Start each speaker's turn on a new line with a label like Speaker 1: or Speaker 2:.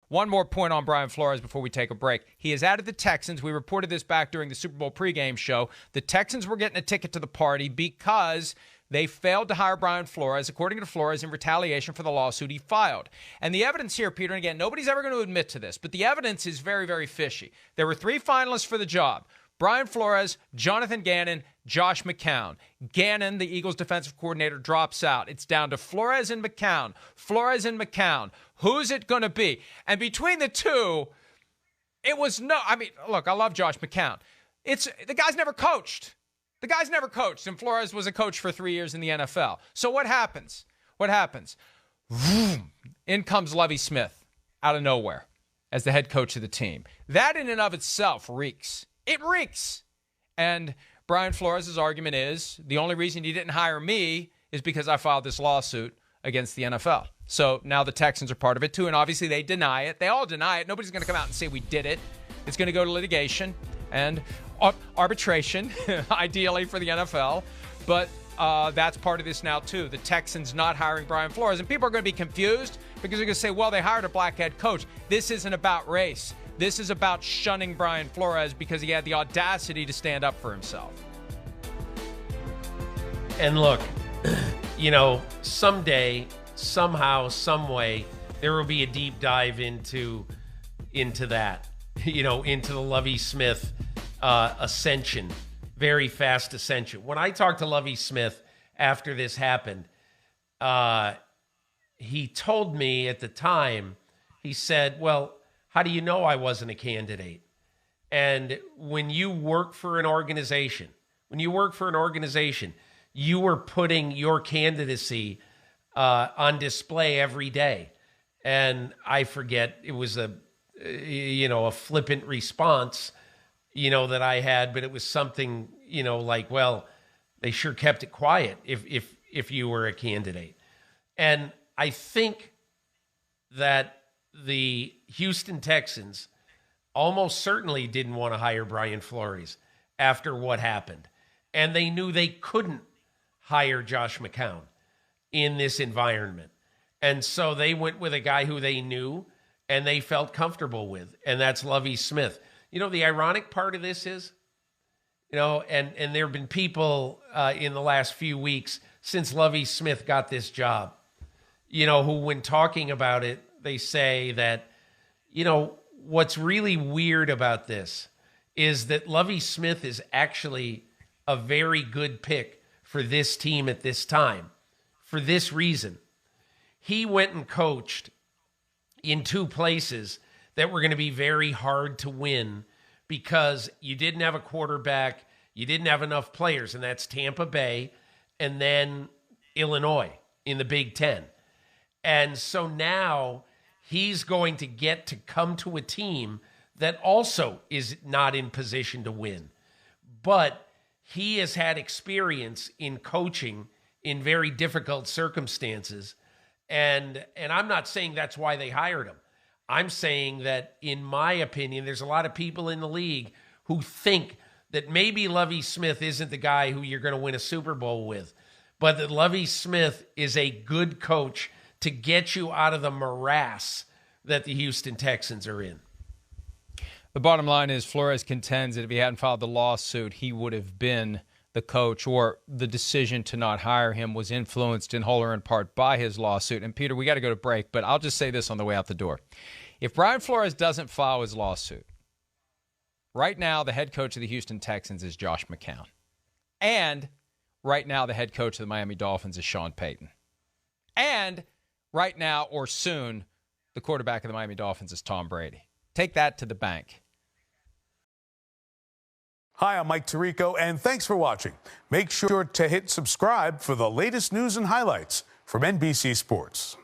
Speaker 1: One more point on Brian Flores before we take a break. He is out of the Texans. We reported this back during the Super Bowl pregame show. The Texans were getting a ticket to the party because they failed to hire Brian Flores, according to Flores, in retaliation for the lawsuit he filed. And the evidence here, Peter, and again, nobody's ever going to admit to this, but the evidence is very, very fishy. There were 3 finalists for the job: Brian Flores, Jonathan Gannon, Josh McCown. Gannon, the Eagles defensive coordinator, drops out. It's down to Flores and McCown. Flores and McCown. Who's it going to be? And between the two, it was look, I love Josh McCown. The guy's never coached. The guy's never coached, and Flores was a coach for 3 years in the NFL. So what happens? Vroom, in comes Lovie Smith out of nowhere as the head coach of the team. That in and of itself reeks. It reeks. And Brian Flores' argument is the only reason you didn't hire me is because I filed this lawsuit against the NFL. So now the Texans are part of it too, and obviously they deny it. They all deny it. Nobody's going to come out and say we did it. It's going to go to litigation and arbitration, ideally for the NFL. But that's part of this now too. The Texans not hiring Brian Flores. And people are going to be confused because they're going to say, well, they hired a black head coach. This isn't about race. This is about shunning Brian Flores because he had the audacity to stand up for himself.
Speaker 2: And look, someday, somehow, some way, there will be a deep dive into that, into the Lovie Smith ascension, very fast ascension. When I talked to Lovie Smith after this happened, he told me at the time, he said, well, how do you know I wasn't a candidate? And when you work for an organization, you were putting your candidacy on display every day. And I forget, it was a flippant response, that I had, but it was something, like, well, they sure kept it quiet if you were a candidate. And I think that the Houston Texans almost certainly didn't want to hire Brian Flores after what happened. And they knew they couldn't hire Josh McCown in this environment. And so they went with a guy who they knew and they felt comfortable with, and that's Lovie Smith. The ironic part of this is, and there have been people in the last few weeks since Lovie Smith got this job, who when talking about it, they say that, what's really weird about this is that Lovie Smith is actually a very good pick for this team at this time. For this reason, he went and coached in 2 places that were going to be very hard to win because you didn't have a quarterback, you didn't have enough players, and that's Tampa Bay and then Illinois in the Big Ten. And so now he's going to get to come to a team that also is not in position to win. But he has had experience in coaching in very difficult circumstances. And I'm not saying that's why they hired him. I'm saying that, in my opinion, there's a lot of people in the league who think that maybe Lovie Smith isn't the guy who you're going to win a Super Bowl with, but that Lovie Smith is a good coach to get you out of the morass that the Houston Texans are in.
Speaker 1: The bottom line is Flores contends that if he hadn't filed the lawsuit, he would have been the coach, or the decision to not hire him was influenced in whole or in part by his lawsuit. And Peter, we got to go to break, but I'll just say this on the way out the door. If Brian Flores doesn't file his lawsuit, right now the head coach of the Houston Texans is Josh McCown. And right now the head coach of the Miami Dolphins is Sean Payton. And right now, or soon, the quarterback of the Miami Dolphins is Tom Brady. Take that to the bank.
Speaker 3: Hi, I'm Mike Tirico, and thanks for watching. Make sure to hit subscribe for the latest news and highlights from NBC Sports.